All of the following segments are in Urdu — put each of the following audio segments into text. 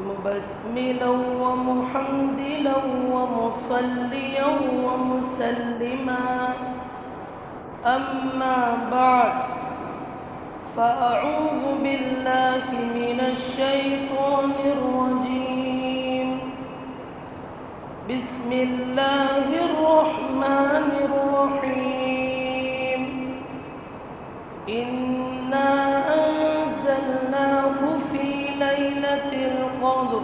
مبسملا ومحمدلا ومصليا ومسلما، أما بعد، فأعوذ بالله من الشيطان الرجيم. بسم الله الرحمن الرحيم. إنا أنزلناه في ليلة القدر،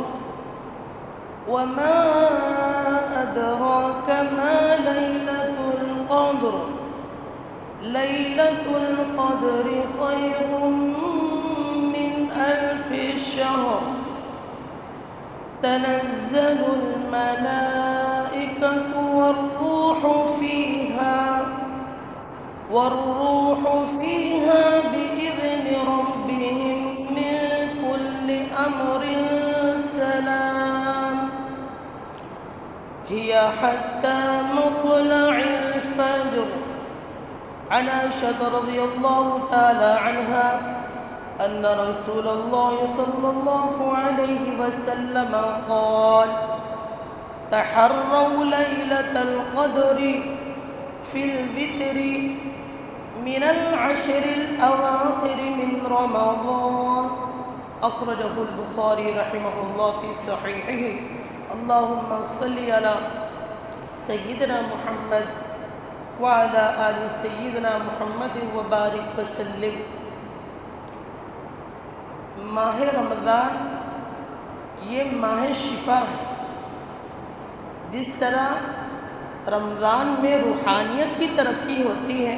وما أدراك ما ليلة القدر. ليلة القدر خير من 1000 شهر. تنزل الملائكة والروح فيها بإذن ربهم من كل أمر سلام، هي حتى مطلع الفجر. عن عائشة رضي الله تعالى عنها أن رسول الله صلى الله عليه وسلم قال: تحروا ليلة القدر في الوتر من 10 الأواخر من رمضان. أخرجه البخاري رحمه الله في صحيحه. اللهم صل على سيدنا محمد وعلى آل سیدنا محمد وبارک وسلم. ماہ رمضان یہ ماہ شفا ہے. جس طرح رمضان میں روحانیت کی ترقی ہوتی ہے،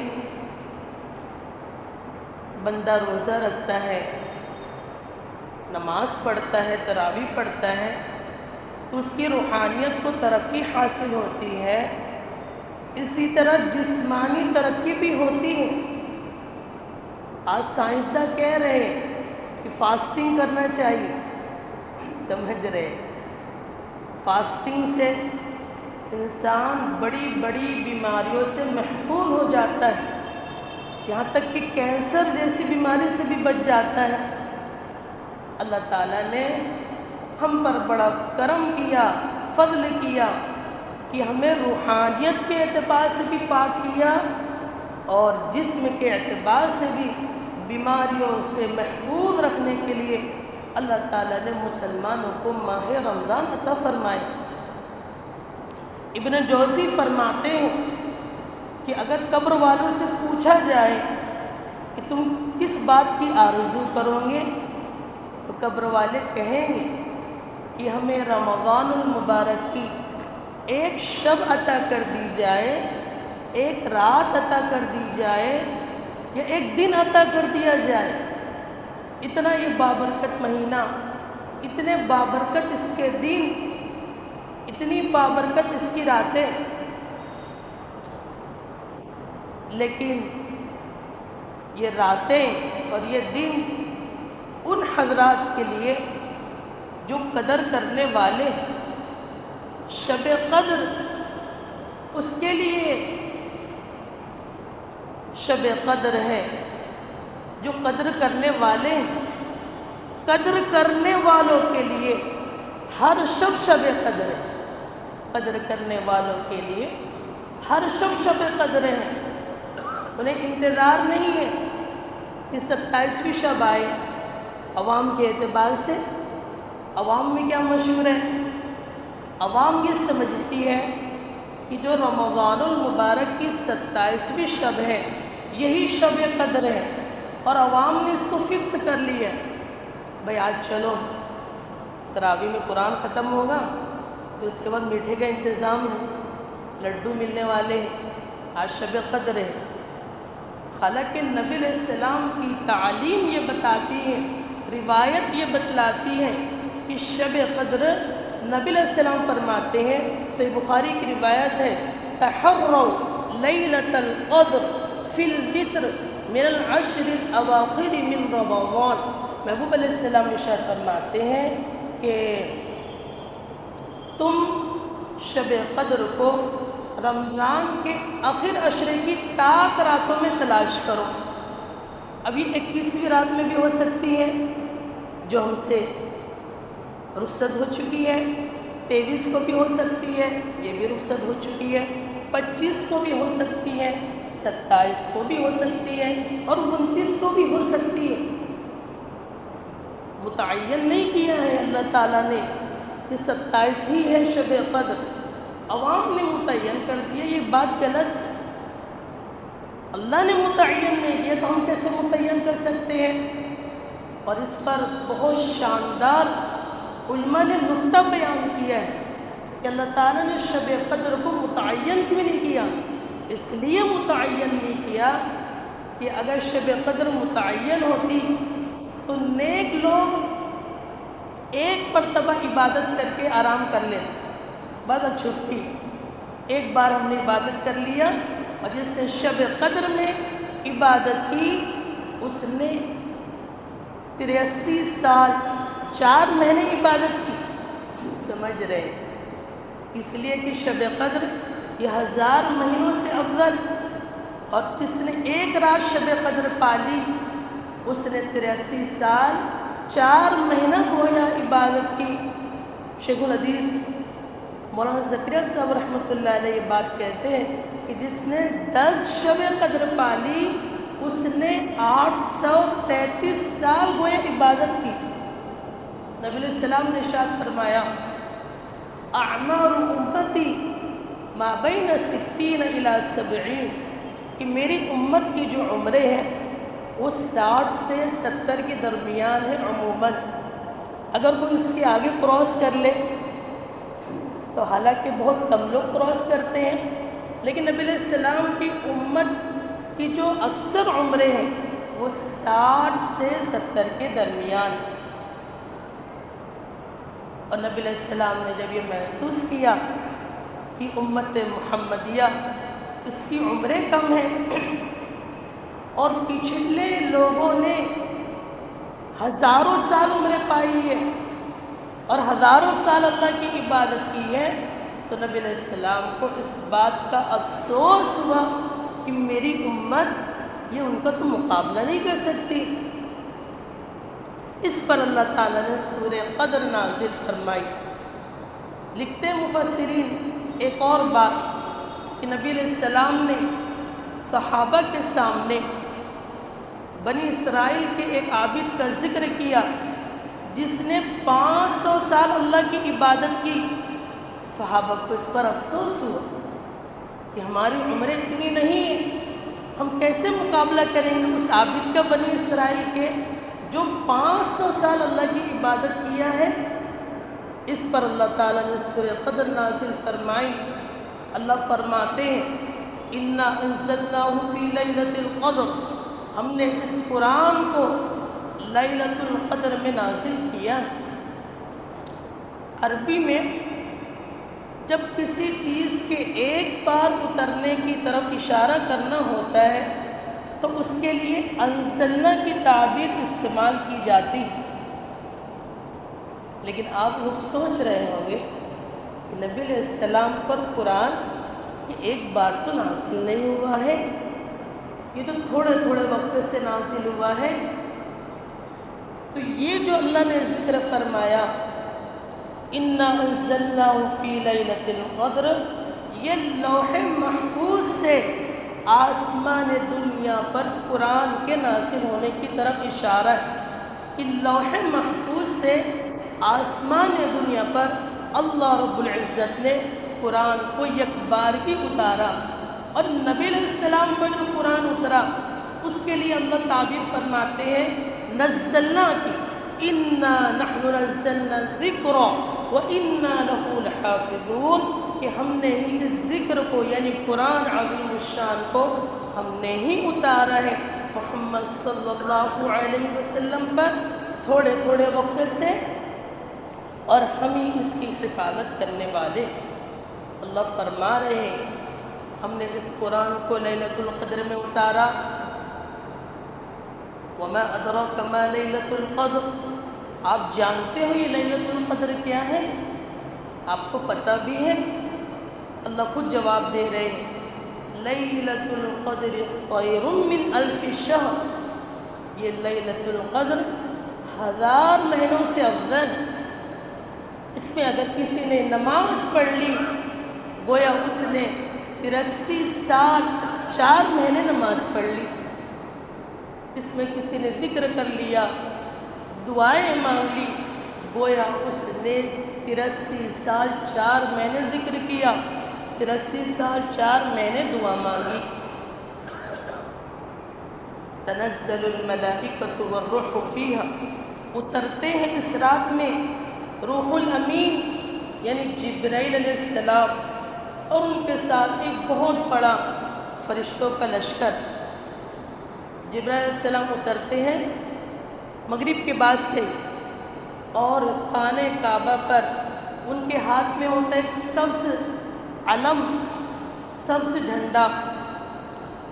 بندہ روزہ رکھتا ہے، نماز پڑھتا ہے، تراویح پڑھتا ہے، تو اس کی روحانیت کو ترقی حاصل ہوتی ہے. اسی طرح جسمانی ترقی بھی ہوتی ہے. آج سائنسداں کہہ رہے ہیں کہ فاسٹنگ کرنا چاہیے. سمجھ رہے، فاسٹنگ سے انسان بڑی بڑی بیماریوں سے محفوظ ہو جاتا ہے، یہاں تک کہ کینسر جیسی بیماری سے بھی بچ جاتا ہے. اللہ تعالیٰ نے ہم پر بڑا کرم کیا، فضل کیا کہ ہمیں روحانیت کے اعتبار سے بھی پاک کیا اور جسم کے اعتبار سے بھی بیماریوں سے محفوظ رکھنے کے لیے اللہ تعالیٰ نے مسلمانوں کو ماہ رمضان عطا فرمائے. ابن جوزی فرماتے ہیں کہ اگر قبر والوں سے پوچھا جائے کہ تم کس بات کی آرزو کرو گے، تو قبر والے کہیں گے کہ ہمیں رمضان المبارک کی ایک شب عطا کر دی جائے، ایک رات عطا کر دی جائے، یا ایک دن عطا کر دیا جائے. اتنا یہ بابرکت مہینہ، اتنے بابرکت اس کے دن، اتنی بابرکت اس کی راتیں. لیکن یہ راتیں اور یہ دن ان حضرات کے لیے جو قدر کرنے والے ہیں. شب قدر اس کے لیے شب قدر ہے جو قدر کرنے والے ہیں. قدر کرنے والوں کے لیے ہر شب شب قدر ہے. قدر کرنے والوں کے لیے ہر شب شب قدر ہے. انہیں انتظار نہیں ہے کہ 27ویں شب آئے. عوام کے اعتبار سے عوام میں کیا مشہور ہے؟ عوام یہ سمجھتی ہے کہ جو رمضان المبارک کی 27ویں شب ہے یہی شب قدر ہے، اور عوام نے اس کو فکس کر لیا. بھائی آج چلو تراویح میں قرآن ختم ہوگا، پھر اس کے بعد میٹھے کا انتظام ہے، لڈو ملنے والے ہیں، آج شب قدر ہے. حالانکہ نبی علیہ السلام کی تعلیم یہ بتاتی ہے، روایت یہ بتلاتی ہے کہ شب قدر نبی علیہ السلام فرماتے ہیں، صحیح بخاری کی روایت ہے، تحروا لیلۃ القدر فی الوتر من 10 الاواخر من رمضان. محبوب علیہ السلام ارشاد فرماتے ہیں کہ تم شب قدر کو رمضان کے آخر عشرے کی طاق راتوں میں تلاش کرو. اب یہ 21ویں رات میں بھی ہو سکتی ہے جو ہم سے رخصت ہو چکی ہے، 23 کو بھی ہو سکتی ہے، یہ بھی رخصت ہو چکی ہے، 25 کو بھی ہو سکتی ہے، 27 کو بھی ہو سکتی ہے اور 29 کو بھی ہو سکتی ہے۔ متعین نہیں کیا ہے اللہ تعالیٰ نے کہ 27 ہی ہے شب قدر، عوام نے متعین کر دیا، یہ بات غلط ہے۔ اللہ نے متعین نہیں کیا تو ہم کیسے متعین کر سکتے ہیں؟ اور اس پر بہت شاندار علماء نے نقطہ بیان کیا ہے کہ اللہ تعالیٰ نے شب قدر کو متعین کیوں نہیں کیا؟ اس لیے متعین نہیں کیا کہ اگر شب قدر متعین ہوتی تو نیک لوگ ایک مرتبہ عبادت کر کے آرام کر لیتے، بس اب چھٹی، ایک بار ہم نے عبادت کر لیا، اور جس نے شب قدر میں عبادت کی اس نے 83 سال 4 مہینے عبادت کی، سمجھ رہے؟ اس لیے کہ شب قدر یہ 1000 مہینوں سے افضل، اور جس نے ایک رات شب قدر پالی اس نے 83 سال 4 مہینہ گویا عبادت کی۔ شیخ الحدیث مولانا زکریا صاحب رحمۃ اللہ علیہ یہ بات کہتے ہیں کہ جس نے 10 شب قدر پالی اس نے 833 سال گویا عبادت کی۔ نبی علیہ السلام نے ارشاد فرمایا اعمار امتی ما بین 60 الی 70، کہ میری امت کی جو عمریں ہیں وہ 60 سے 70 کے درمیان ہے عموماً۔ اگر کوئی اس کے آگے کراس کر لے تو حالانکہ بہت کم لوگ کراس کرتے ہیں، لیکن نبی علیہ السلام کی امت کی جو اکثر عمریں ہیں وہ 60 سے 70 کے درمیان۔ اور نبی علیہ السلام نے جب یہ محسوس کیا کہ امت محمدیہ اس کی عمریں کم ہیں اور پچھلے لوگوں نے ہزاروں سال عمریں پائی ہے اور ہزاروں سال اللہ کی عبادت کی ہے، تو نبی علیہ السلام کو اس بات کا افسوس ہوا کہ میری امت یہ ان کا تو مقابلہ نہیں کر سکتی۔ اس پر اللہ تعالیٰ نے سورہ قدر نازل فرمائی۔ لکھتے مفسرین ایک اور بات کہ نبی علیہ السلام نے صحابہ کے سامنے بنی اسرائیل کے ایک عابد کا ذکر کیا جس نے 500 سال اللہ کی عبادت کی۔ صحابہ کو اس پر افسوس ہوا کہ ہماری عمریں اتنی نہیں ہیں، ہم کیسے مقابلہ کریں گے اس عابد کا بنی اسرائیل کے جو 500 سال اللہ کی عبادت کیا ہے۔ اس پر اللہ تعالیٰ نے سورہ قدر نازل فرمائی۔ اللہ فرماتے ہیں اِنَّا أَنزَلْنَاهُ فِي لَيْلَةِ الْقَدْرِ، ہم نے اس قرآن کو لیلۃ القدر میں نازل کیا۔ عربی میں جب کسی چیز کے ایک بار اترنے کی طرف اشارہ کرنا ہوتا ہے تو اس کے لیے انزلنا کی تعبیر استعمال کی جاتی، لیکن آپ لوگ سوچ رہے ہوں گے کہ نبی علیہ السلام پر قرآن یہ ایک بار تو نازل نہیں ہوا ہے، یہ تو تھوڑے تھوڑے وقفے سے نازل ہوا ہے۔ تو یہ جو اللہ نے ذکر فرمایا اِنَّا أَنزَلْنَاهُ فِي لَيْلَةِ الْقَدْرِ، یہ لوح محفوظ سے آسمان دنیا پر قرآن کے نازل ہونے کی طرف اشارہ ہے کہ لوح محفوظ سے آسمان دنیا پر اللہ رب العزت نے قرآن کو یک بار کی اتارا، اور نبی علیہ السلام پر جو قرآن اترا اس کے لیے اللہ تعبیر فرماتے ہیں نزلنا کی، اِنَّا نَحْنُ نَزَّلْنَا الذِّكْرَ وَإِنَّا لَهُ لَحَافِظُونَ، کہ ہم نے ہی اس ذکر کو یعنی قرآن عظیم الشان کو ہم نے ہی اتارا ہے محمد صلی اللہ علیہ وسلم پر تھوڑے تھوڑے وقفے سے، اور ہم ہی اس کی حفاظت کرنے والے۔ اللہ فرما رہے ہیں ہم نے اس قرآن کو لیلۃ القدر میں اتارا۔ وَمَا أَدْرَاكَ مَا لَيْلَةُ الْقَدْرِ، آپ جانتے ہو یہ لیلۃ القدر کیا ہے؟ آپ کو پتہ بھی ہے؟ اللہ خود جواب دے رہے ہیں لیلۃ القدر خیر من الف شہر، یہ لیلۃ القدر 1000 مہینوں سے افضل۔ اس میں اگر کسی نے نماز پڑھ لی گویا اس نے 83 سال 4 مہینے نماز پڑھ لی۔ اس میں کسی نے ذکر کر لیا، دعائیں مانگ لی، گویا اس نے 83 سال 4 مہینے ذکر کیا، 83 سال 4 مہینے دعا مانگی۔ تنزل الملائکۃ والروح فیہا، اترتے ہیں اس رات میں روح الامین یعنی جبرائیل علیہ السلام اور ان کے ساتھ ایک بہت بڑا فرشتوں کا لشکر۔ جبرائیل علیہ السلام اترتے ہیں مغرب کے بعد سے، اور خانہ کعبہ پر ان کے ہاتھ میں ہوتا ہے ایک سبز علم، سبز جھنڈا،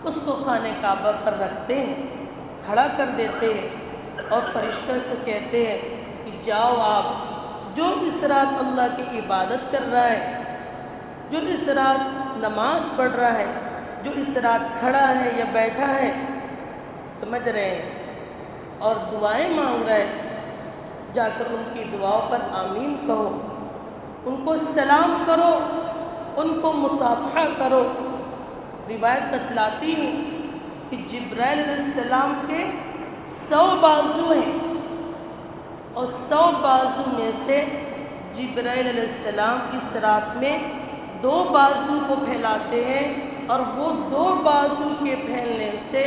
اس کو خانہ کعبہ پر رکھتے ہیں، کھڑا کر دیتے ہیں اور فرشتوں سے کہتے ہیں کہ جاؤ آپ، جو اس رات اللہ کی عبادت کر رہا ہے، جو اس رات نماز پڑھ رہا ہے، جو اس رات کھڑا ہے یا بیٹھا ہے، سمجھ رہے ہیں اور دعائیں مانگ رہا ہے، جا کر ان کی دعاؤں پر آمین کہو، ان کو سلام کرو، ان کو مصافحہ کرو۔ روایت بتلاتی ہے کہ جبرائیل علیہ السلام کے 100 بازو ہیں، اور 100 بازو میں سے جبرائیل علیہ السلام اس رات میں 2 بازو کو پھیلاتے ہیں، اور وہ 2 بازو کے پھیلنے سے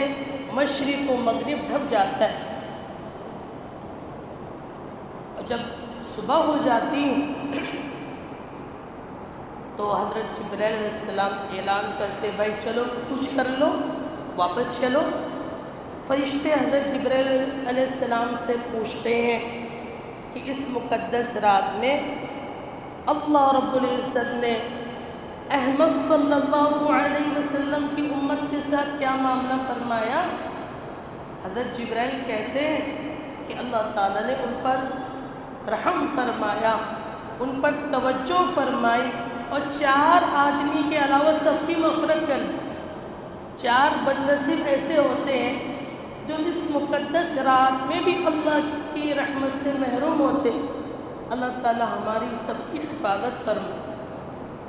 مشرق و مغرب ڈھک جاتا ہے۔ اور جب صبح ہو جاتی تو حضرت جبرائیل علیہ السلام اعلان کرتے بھائی چلو کچھ کر لو، واپس چلو۔ فرشتے حضرت جبرائیل علیہ السلام سے پوچھتے ہیں کہ اس مقدس رات میں اللہ رب العزت نے احمد صلی اللہ علیہ وسلم کی امت کے ساتھ کیا معاملہ فرمایا؟ حضرت جبرائیل کہتے ہیں کہ اللہ تعالیٰ نے ان پر رحم فرمایا، ان پر توجہ فرمائی، اور 4 آدمی کے علاوہ سب کی مغفرت کر دی۔ 4 بدنصیب ایسے ہوتے ہیں جو اس مقدس رات میں بھی اللہ کی رحمت سے محروم ہوتے۔ اللہ تعالیٰ ہماری سب کی حفاظت فرمائے۔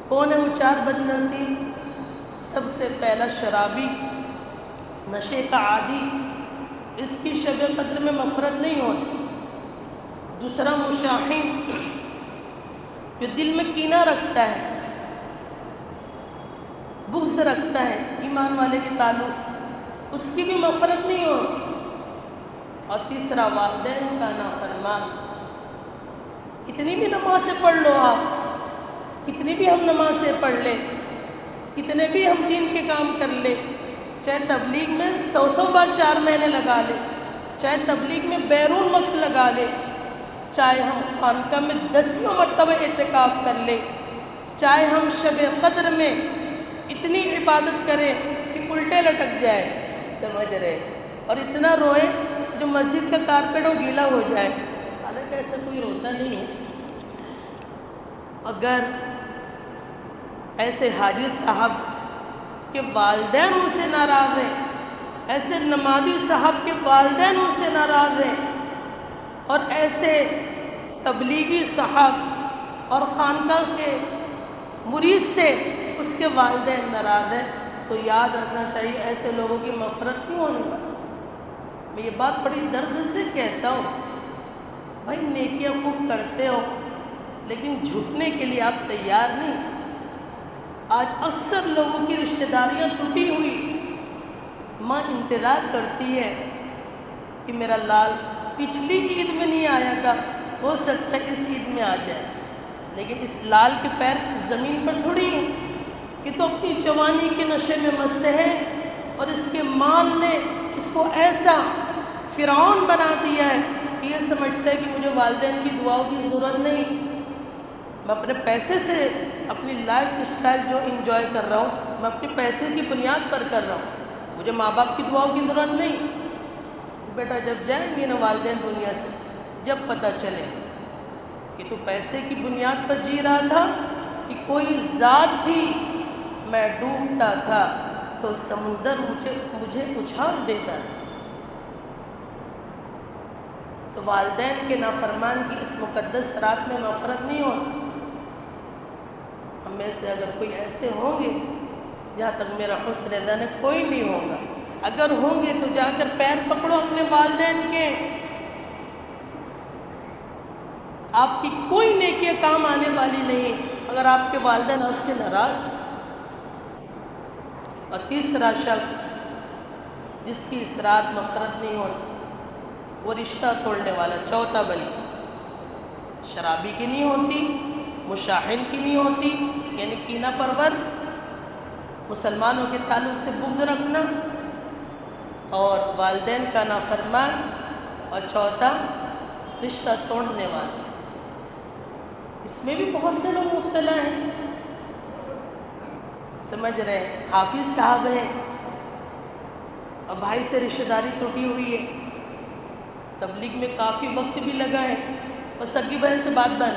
کون ہے وہ 4 بدنصیب؟ سب سے پہلا شرابی، نشے کا عادی، اس کی شب قدر میں مغفرت نہیں ہوتی۔ دوسرا مشاحن، جو دل میں کینہ رکھتا ہے، بغض رکھتا ہے ایمان والے کے تعلق سے، اس کی بھی مغفرت نہیں ہوتی۔ اور تیسرا والدین کا نافرمان۔ کتنی بھی نمازیں پڑھ لو آپ، کتنی بھی ہم نمازیں پڑھ لیں، کتنے بھی ہم دین کے کام کر لیں، چاہے تبلیغ میں 100 بار 4 مہینے لگا لیں، چاہے تبلیغ میں بیرون وقت لگا لیں، چاہے ہم خانقاہ میں 10 مرتبہ اعتکاف کر لیں، چاہے ہم شب قدر میں اتنی عبادت کریں کہ الٹے لٹک جائے، سمجھ رہے، اور اتنا روئے جو مسجد کا کارپیٹ وہ گیلا ہو جائے، حالانکہ ایسا کوئی روتا نہیں ہے۔ اگر ایسے حاجی صاحب کے والدین ان سے ناراض ہیں، ایسے نمازی صاحب کے والدین ان سے ناراض ہیں، اور ایسے تبلیغی صاحب اور خانقاہ کے مرید سے اس کے والدین ناراض ہیں، تو یاد رکھنا چاہیے ایسے لوگوں کی مغفرت نہیں ہونے والی۔ میں یہ بات بڑی درد سے کہتا ہوں، بھائی نیکیاں خوب کرتے ہو لیکن جھکنے کے لیے آپ تیار نہیں۔ آج اکثر لوگوں کی رشتہ داریاں ٹوٹی ہوئی، ماں انتظار کرتی ہے کہ میرا لال پچھلی عید میں نہیں آیا تھا، ہو سکتا ہے اس عید میں آ جائے، لیکن اس لال کے پیر زمین پر تھوڑی ہیں، یہ تو اپنی جوانی کے نشے میں مست ہے، اور اس کے مال نے اس کو ایسا فرعون بنا دیا ہے کہ یہ سمجھتا ہے کہ مجھے والدین کی دعاؤں کی ضرورت نہیں، میں اپنے پیسے سے اپنی لائف اسٹائل جو انجوائے کر رہا ہوں میں اپنے پیسے کی بنیاد پر کر رہا ہوں، مجھے ماں باپ کی دعاؤں کی ضرورت نہیں۔ بیٹا جب جائیں گے نا والدین دنیا سے، جب پتہ چلے کہ تو پیسے کی بنیاد پر جی رہا تھا کہ کوئی ذات تھی، میں ڈوبتا تھا تو سمندر مجھے اچھال دیتا ہے، تو والدین کے نافرمان کی اس مقدس رات میں مغفرت نہیں ہو۔ ہم میں سے اگر کوئی ایسے ہوں گے، جہاں تک میرا حسن ظن ہے کوئی نہیں ہوگا، اگر ہوں گے تو جا کر پیر پکڑو اپنے والدین کے۔ آپ کی کوئی نیکی کام آنے والی نہیں اگر آپ کے والدین آپ سے ناراض۔ اور تیسرا شخص جس کی اس رات مغفرت نہیں ہوتی، وہ رشتہ توڑنے والا، چوتھا بلی۔ شرابی کی نہیں ہوتی، مشاحن کی نہیں ہوتی، یعنی کینہ پرور، مسلمانوں کے تعلق سے بغض رکھنا، اور والدین کا نافرمان، اور چوتھا رشتہ توڑنے والا۔ اس میں بھی بہت سے لوگ مبتلا ہیں، سمجھ رہے ہیں، حافظ صاحب ہیں اور بھائی سے رشتہ داری ٹوٹی ہوئی ہے، تبلیغ میں کافی وقت بھی لگا ہے، اور سگی بہن سے بات بن،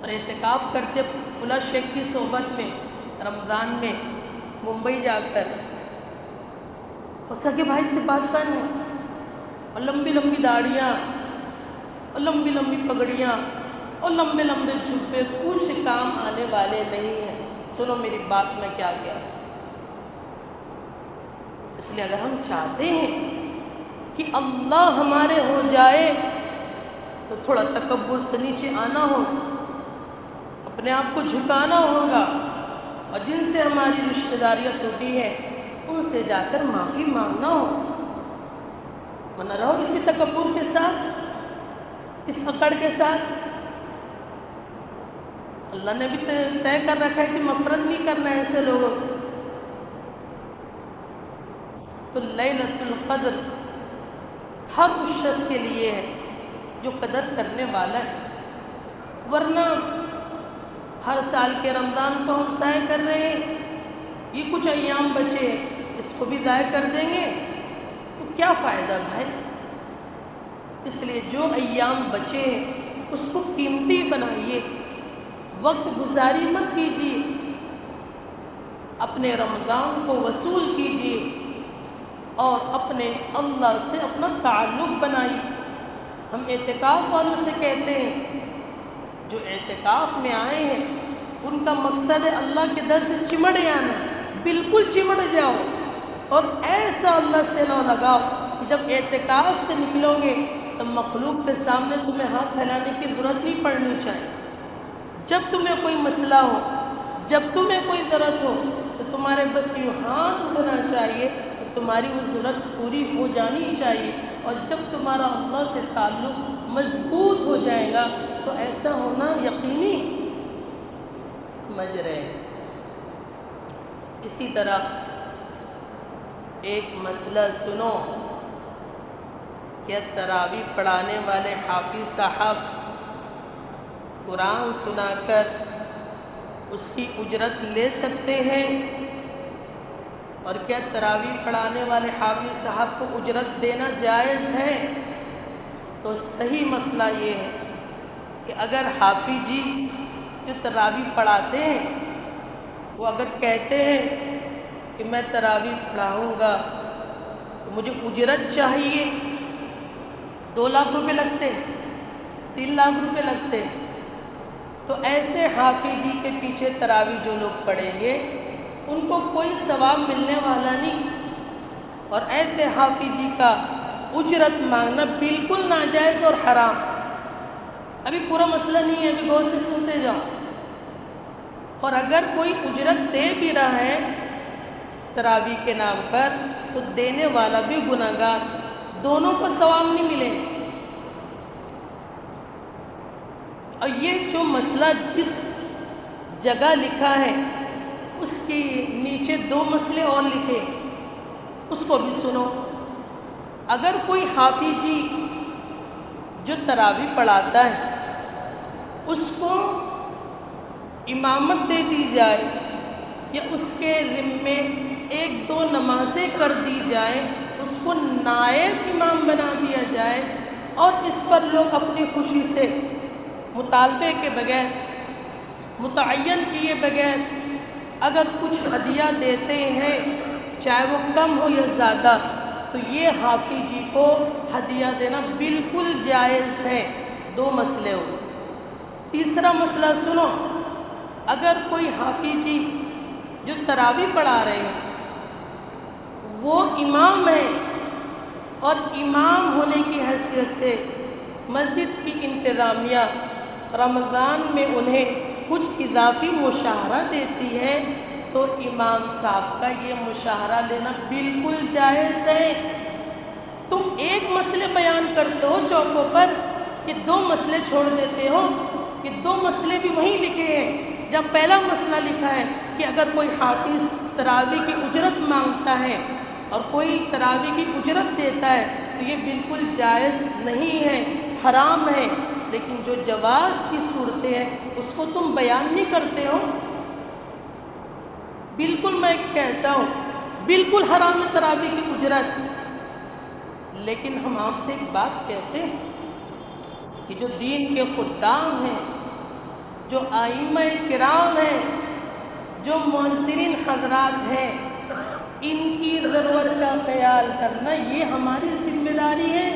اور اعتکاف کرتے فلاں شیخ کی صحبت میں رمضان میں ممبئی جا کر، اور سگے بھائی سے بات بن ہے، اور لمبی لمبی داڑیاں اور لمبی لمبی پگڑیاں اور لمبے لمبے جھبے، کچھ کام آنے والے نہیں ہیں۔ سنو میری بات میں کیا گیا، اس لیے اگر ہم چاہتے ہیں کہ اللہ ہمارے ہو جائے تو تھوڑا تکبر سے نیچے آنا ہو، اپنے آپ کو جھکانا ہوگا، اور جن سے ہماری رشتہ داریاں ٹوٹی ہیں ان سے جا کر معافی مانگنا ہو، ورنہ رہو اسی تکبر کے ساتھ، اس اکڑ کے ساتھ۔ اللہ نے بھی طے کر رکھا ہے کہ مغفرت نہیں کرنا ہے ایسے لوگوں کو۔ تو لیلۃ القدر ہر اس شخص کے لیے ہے جو قدر کرنے والا ہے، ورنہ ہر سال کے رمضان کو ہم ضائع کر رہے ہیں، یہ کچھ ایام بچے ہیں اس کو بھی ضائع کر دیں گے تو کیا فائدہ بھائی؟ اس لیے جو ایام بچے ہیں اس کو قیمتی بنائیے، وقت گزاری مت کیجیے، اپنے رمضان کو وصول کیجیے اور اپنے اللہ سے اپنا تعلق بنائیے۔ ہم اعتکاف والوں سے کہتے ہیں، جو اعتکاف میں آئے ہیں ان کا مقصد ہے اللہ کے در سے چمٹ جانا، بالکل چمٹ جاؤ، اور ایسا اللہ سے لو لگاؤ کہ جب اعتکاف سے نکلو گے تو مخلوق کے سامنے تمہیں ہاتھ پھیلانے کی ضرورت نہیں پڑنی چاہیے۔ جب تمہیں کوئی مسئلہ ہو، جب تمہیں کوئی ضرورت ہو تو تمہارے بس یوں ہاتھ اٹھنا چاہیے، اور تمہاری وہ ضرورت پوری ہو جانی چاہیے، اور جب تمہارا اللہ سے تعلق مضبوط ہو جائے گا تو ایسا ہونا یقینی، سمجھ رہے ہیں۔ اسی طرح ایک مسئلہ سنو کہ تراویح پڑھانے والے حافظ صاحب قرآن سنا کر اس کی اجرت لے سکتے ہیں، اور کیا تراویح پڑھانے والے حافظ صاحب کو اجرت دینا جائز ہے؟ تو صحیح مسئلہ یہ ہے کہ اگر حافظ جی جو تراویح پڑھاتے ہیں وہ اگر کہتے ہیں کہ میں تراویح پڑھاؤں گا تو مجھے اجرت چاہیے، 2 لاکھ روپے لگتے، 3 لاکھ روپے لگتے، تو ایسے حافظ جی کے پیچھے تراویح جو لوگ پڑھیں گے ان کو کوئی ثواب ملنے والا نہیں، اور ایسے حافظ جی کا اجرت مانگنا بالکل ناجائز اور حرام۔ ابھی پورا مسئلہ نہیں ہے، ابھی غور سے سنتے جاؤ۔ اور اگر کوئی اجرت دے بھی رہا ہے تراویح کے نام پر تو دینے والا بھی گناہگار، دونوں کو ثواب نہیں ملے۔ اور یہ جو مسئلہ جس جگہ لکھا ہے اس کے نیچے 2 مسئلے اور لکھے، اس کو بھی سنو۔ اگر کوئی حافظ جی جو تراویح پڑھاتا ہے اس کو امامت دے دی جائے، یا اس کے ذمے 1-2 نمازیں کر دی جائے، اس کو نائب امام بنا دیا جائے، اور اس پر لوگ اپنی خوشی سے مطالبے کے بغیر، متعین کیے بغیر اگر کچھ ہدیہ دیتے ہیں، چاہے وہ کم ہو یا زیادہ، تو یہ حافظ جی کو ہدیہ دینا بالکل جائز ہے۔ 2 مسئلے ہو۔ تیسرا مسئلہ سنو، اگر کوئی حافظ جی جو تراویح پڑھا رہے ہیں وہ امام ہیں اور امام ہونے کی حیثیت سے مسجد کی انتظامیہ رمضان میں انہیں کچھ اضافی مشاہرہ دیتی ہے تو امام صاحب کا یہ مشاہرہ لینا بالکل جائز ہے۔ تم ایک مسئلے بیان کرتے ہو چوکوں پر کہ 2 مسئلے چھوڑ دیتے ہو، کہ 2 مسئلے بھی وہیں لکھے ہیں جب پہلا مسئلہ لکھا ہے کہ اگر کوئی حافظ تراویح کی اجرت مانگتا ہے اور کوئی تراویح کی اجرت دیتا ہے تو یہ بالکل جائز نہیں ہے، حرام ہے، لیکن جو جواز کی صورتیں ہیں اس کو تم بیان نہیں کرتے ہو۔ بالکل میں کہتا ہوں بالکل حرام ہے تراویح کی اجرت، لیکن ہم آپ سے ایک بات کہتے ہیں کہ جو دین کے خدام ہیں، جو ائمہ کرام ہیں، جو مؤذرین حضرات ہیں، ان کی ضرورت کا خیال کرنا یہ ہماری ذمہ داری ہے۔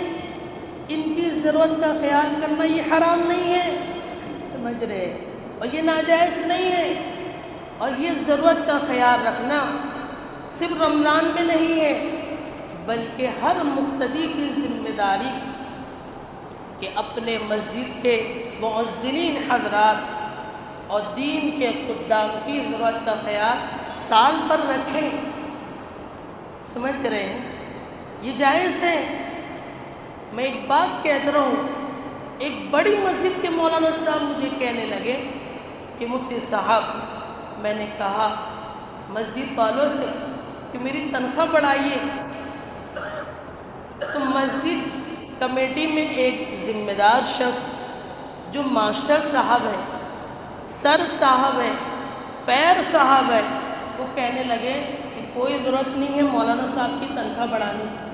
ان کی ضرورت کا خیال کرنا یہ حرام نہیں ہے، سمجھ رہے، اور یہ ناجائز نہیں ہے۔ اور یہ ضرورت کا خیال رکھنا صرف رمضان میں نہیں ہے بلکہ ہر مقتدی کی ذمہ داری کہ اپنے مسجد کے مؤذنین حضرات اور دین کے خدام کی ضرورت کا خیال سال پر رکھیں۔ سمجھ رہے ہیں، یہ جائز ہے۔ میں ایک بات کہہ رہا ہوں، ایک بڑی مسجد کے مولانا صاحب مجھے کہنے لگے کہ مفتی صاحب، میں نے کہا مسجد والوں سے کہ میری تنخواہ بڑھائیے، تو مسجد کمیٹی میں ایک ذمہ دار شخص جو ماسٹر صاحب ہیں، سر صاحب ہیں، پیر صاحب ہیں، وہ کہنے لگے کہ کوئی ضرورت نہیں ہے مولانا صاحب کی تنخواہ بڑھانے کی،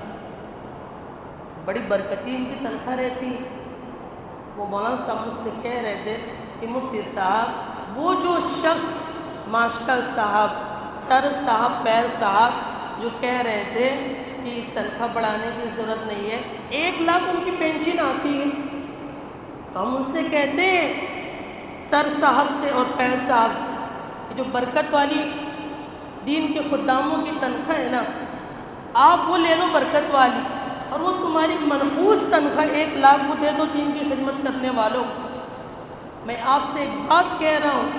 بڑی برکتی ان کی تنخواہ رہتی۔ وہ مولانا صاحب مجھ سے کہہ رہے تھے کہ مفتی صاحب، وہ جو شخص ماسٹر صاحب، سر صاحب، پیر صاحب جو کہہ رہے تھے کہ تنخواہ بڑھانے کی ضرورت نہیں ہے، 1 لاکھ ان کی پینشن آتی ہے، تو ہم ان سے کہتے ہیں سر صاحب سے اور پیر صاحب سے کہ جو برکت والی دین کے خداموں کی تنخواہ ہے نا، آپ وہ لے لو برکت والی، اور وہ تمہاری منحوس تنخواہ 1 لاکھ وہ دے دو دین کی خدمت کرنے والوں۔ میں آپ سے ایک بات کہہ رہا ہوں،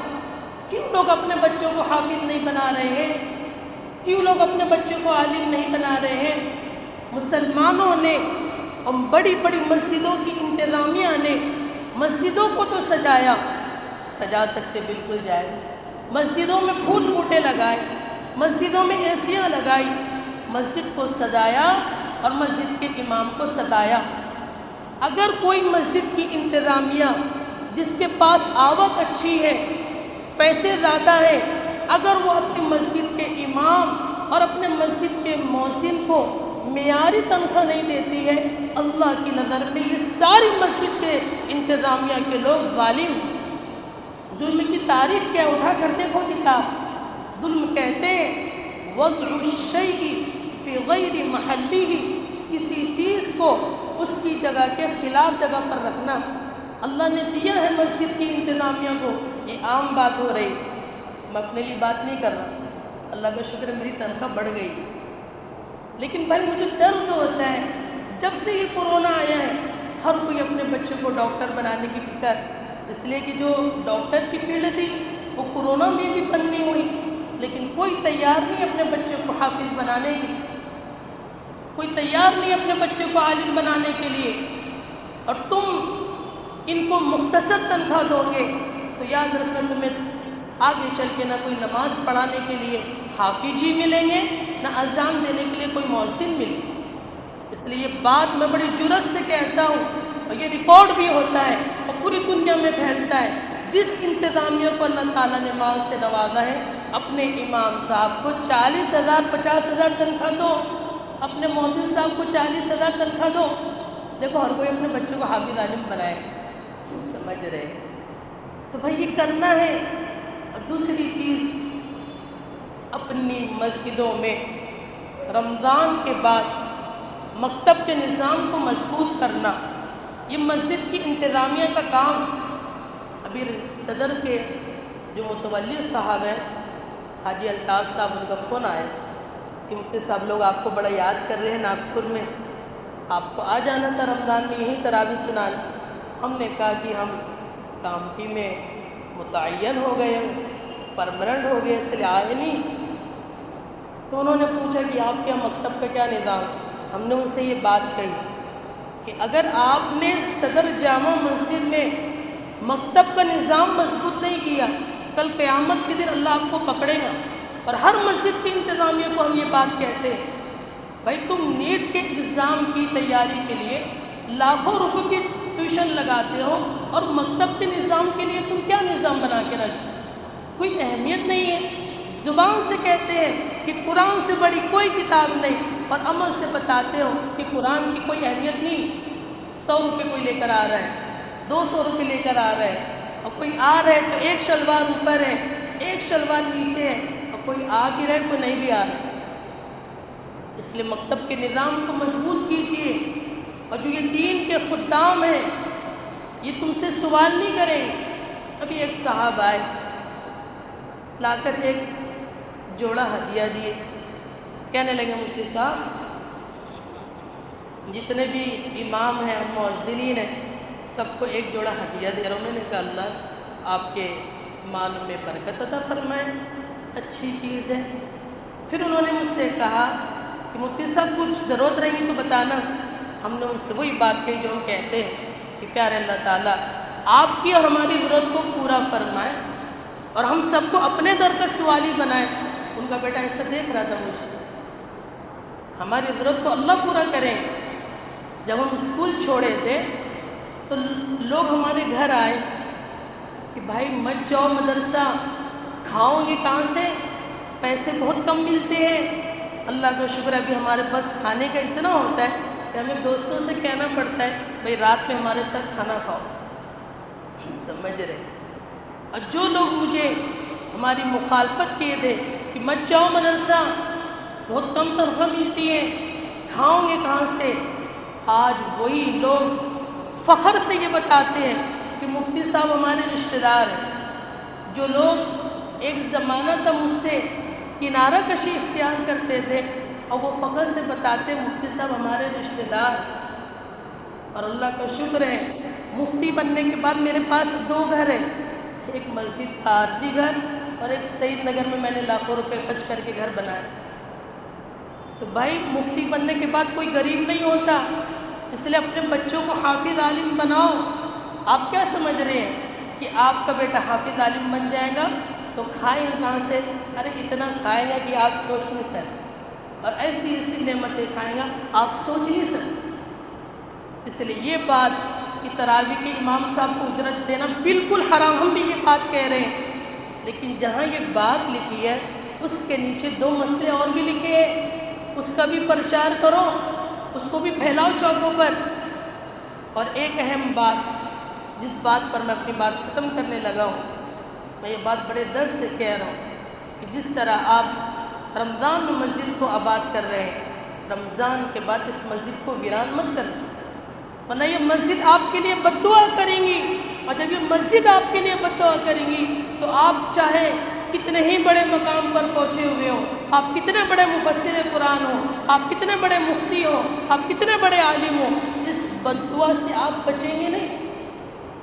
کیوں لوگ اپنے بچوں کو حافظ نہیں بنا رہے ہیں؟ کیوں لوگ اپنے بچوں کو عالم نہیں بنا رہے ہیں؟ مسلمانوں نے اور بڑی بڑی مسجدوں کی انتظامیہ نے مسجدوں کو تو سجا سکتے، بالکل جائز، مسجدوں میں پھول بوٹے لگائے، مسجدوں میں ایسیاں لگائی، مسجد کو سجایا اور مسجد کے امام کو ستایا۔ اگر کوئی مسجد کی انتظامیہ جس کے پاس آوک اچھی ہے، پیسے زیادہ ہیں، اگر وہ اپنی مسجد کے امام اور اپنے مسجد کے مؤذن کو معیاری تنخواہ نہیں دیتی ہے، اللہ کی نظر میں یہ ساری مسجد کے انتظامیہ کے لوگ ظالم۔ ظلم کی تعریف کیا، اٹھا کر دیکھو کتاب، ظلم کہتے ہیں وضع الشیء فی غیر محلہ، کسی چیز کو اس کی جگہ کے خلاف جگہ پر رکھنا۔ اللہ نے دیا ہے مسجد کی انتظامیہ کو، یہ عام بات ہو رہی، میں اپنے لیے بات نہیں کر رہا، اللہ کا شکر ہے میری تنخواہ بڑھ گئی، لیکن بھائی مجھے درد ہوتا ہے جب سے یہ کورونا آیا ہے، ہر کوئی اپنے بچوں کو ڈاکٹر بنانے کی فکر، اس لیے کہ جو ڈاکٹر کی فیلڈ تھی وہ کورونا میں بھی بند نہیں ہوئی، لیکن کوئی تیار نہیں اپنے بچوں کو حافظ بنانے کی، کوئی تیار نہیں اپنے بچوں کو عالم بنانے کے لیے، اور تم ان کو مختصر تنخواہ دو گے تو یاد رکھنا تمہیں آگے چل کے نہ کوئی نماز پڑھانے کے لیے حافظ ہی ملیں گے، نہ اذان دینے کے لیے کوئی مؤذن ملے۔ اس لیے یہ بات میں بڑی جرأت سے کہتا ہوں، اور یہ ریکارڈ بھی ہوتا ہے اور پوری دنیا میں پھیلتا ہے، جس انتظامیہ کو اللہ تعالیٰ نے مال سے نوازا ہے، اپنے امام صاحب کو 40,000 50,000 تنخواہ دو، اپنے مؤذن صاحب کو 40,000 تنخواہ دو، دیکھو ہر کوئی اپنے بچوں کو حافظ عالم بنائے، سمجھ رہے؟ تو بھائی یہ کرنا ہے۔ اور دوسری چیز، اپنی مسجدوں میں رمضان کے بعد مکتب کے نظام کو مضبوط کرنا، یہ مسجد کی انتظامیہ کا کام۔ ابھی صدر کے جو متولی صاحب ہیں حاجی الطاف صاحب، ان کا فون آیا کہ مفتی صاحب لوگ آپ کو بڑا یاد کر رہے ہیں ناگپور میں، آپ کو آ جانا تھا رمضان میں یہیں تراویح سنانے۔ ہم نے کہا کہ ہم کامٹی میں متعین ہو گئے، پرمننٹ ہو گئے، اس لیے آئے نہیں۔ تو انہوں نے پوچھا کہ آپ کے مکتب کا کیا نظام؟ ہم نے ان سے یہ بات کہی کہ اگر آپ نے صدر جامع مسجد میں مکتب کا نظام مضبوط نہیں کیا، کل قیامت کے دن اللہ آپ کو پکڑے گا۔ اور ہر مسجد کی انتظامیہ کو ہم یہ بات کہتے ہیں، بھائی تم نیٹ کے ایگزام کی تیاری کے لیے لاکھوں روپے کی ٹیوشن لگاتے ہو، اور مکتب کے نظام کے لیے تم کیا نظام بنا کے رکھتے؟ کوئی اہمیت نہیں ہے۔ زبان سے کہتے ہیں کہ قرآن سے بڑی کوئی کتاب نہیں، اور عمل سے بتاتے ہو کہ قرآن کی کوئی اہمیت نہیں۔ 100 روپے کوئی لے کر آ رہا ہے، 200 روپے لے کر آ رہا ہے، اور کوئی آ رہا ہے تو ایک شلوار اوپر ہے، ایک شلوار نیچے ہے، اور کوئی آ بھی رہا ہے، کوئی نہیں بھی آ رہا ہے۔ اس لیے مکتب کے نظام کو مضبوط کیجیے، اور جو یہ دین کے خدام ہیں یہ تم سے سوال نہیں کریں گے۔ ابھی ایک صاحب آئے، لا کر ایک جوڑا ہدیہ دیے، کہنے لگے مفتی صاحب جتنے بھی امام ہیں مؤذنین ہیں سب کو ایک جوڑا ہدیہ دے رہا ہوں۔ میں نے کہا اللہ آپ کے مال میں برکت عطا فرمائے، اچھی چیز ہے۔ پھر انہوں نے مجھ سے کہا کہ مفتی صاحب کچھ ضرورت رہی تو بتانا۔ ہم نے ان سے وہی بات کہی جو ہم کہتے ہیں کہ پیارے اللہ تعالیٰ آپ کی اور ہماری ضرورت کو پورا فرمائے، اور ہم سب کو اپنے در کا سوالی بنائے۔ ان کا بیٹا ایسا دیکھ رہا تھا مجھے، ہماری ضرورت کو اللہ پورا کریں۔ جب ہم اسکول چھوڑے تھے تو لوگ ہمارے گھر آئے کہ بھائی مت جاؤ مدرسہ، کھاؤ گے کہاں سے، پیسے بہت کم ملتے ہیں۔ اللہ کا شکر ہے ابھی ہمارے پاس کھانے کا اتنا ہوتا ہے کہ ہمیں دوستوں سے کہنا پڑتا ہے بھائی رات میں ہمارے ساتھ کھانا کھاؤ، سمجھ رہے۔ اور جو لوگ مجھے ہماری مخالفت کیے تھے کہ مت جاؤ مدرسہ، بہت کم تنخواہ ملتی ہے، کھاؤ گے کہاں سے، آج وہی لوگ فخر سے یہ بتاتے ہیں کہ مفتی صاحب ہمارے رشتہ دار ہیں۔ جو لوگ ایک زمانہ تھا مجھ سے کنارہ کشی اختیار کرتے تھے، اور وہ فخر سے بتاتے ہیں مفتی صاحب ہمارے رشتہ دار۔ اور اللہ کا شکر ہے مفتی بننے کے بعد میرے پاس 2 گھر ہیں، ایک مسجد کا عارضی گھر اور ایک سعید نگر میں نے لاکھوں روپے خرچ کر کے گھر بنایا۔ تو بھائی مفتی بننے کے بعد کوئی غریب نہیں ہوتا، اس لیے اپنے بچوں کو حافظ عالم بناؤ۔ آپ کیا سمجھ رہے ہیں کہ آپ کا بیٹا حافظ عالم بن جائے گا تو کھائے گا کہاں سے؟ ارے اتنا کھائے گا کہ آپ سوچ نہیں سکتے، اور ایسی ایسی نعمتیں کھائے گا آپ سوچ نہیں سکتے۔ اس لیے یہ بات کہ تراویح کے امام صاحب کو اجرت دینا بالکل حرام، ہم بھی یہ بات کہہ رہے ہیں، لیکن جہاں یہ بات لکھی ہے اس کے نیچے 2 مسئلے اور بھی لکھے ہیں، اس کا بھی پرچار کرو، اس کو بھی پھیلاؤ چوکوں پر۔ اور ایک اہم بات جس بات پر میں اپنی بات ختم کرنے لگا ہوں، میں یہ بات بڑے درد سے کہہ رہا ہوں کہ جس طرح آپ رمضان میں مسجد کو آباد کر رہے ہیں، رمضان کے بعد اس مسجد کو ویران مت کریں، ورنہ یہ مسجد آپ کے لیے بد دعا کریں گی، اور جب یہ مسجد آپ کے لیے بد دعا کریں گی تو آپ چاہے کتنے ہی بڑے مقام پر پہنچے ہوئے ہوں، آپ کتنے بڑے مفسر قرآن ہوں، آپ کتنے بڑے مفتی ہوں، آپ کتنے بڑے عالم ہوں، اس بد دعا سے آپ بچیں گے نہیں۔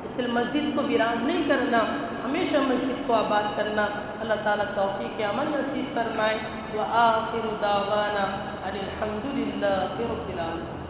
اس لیے مسجد کو ویران نہیں کرنا، ہمیشہ مسجد کو آباد کرنا۔ اللہ تعالیٰ توفیق عمل نصیب فرمائے۔ وآخر دعوانا ان الحمد للہ رب العالمین۔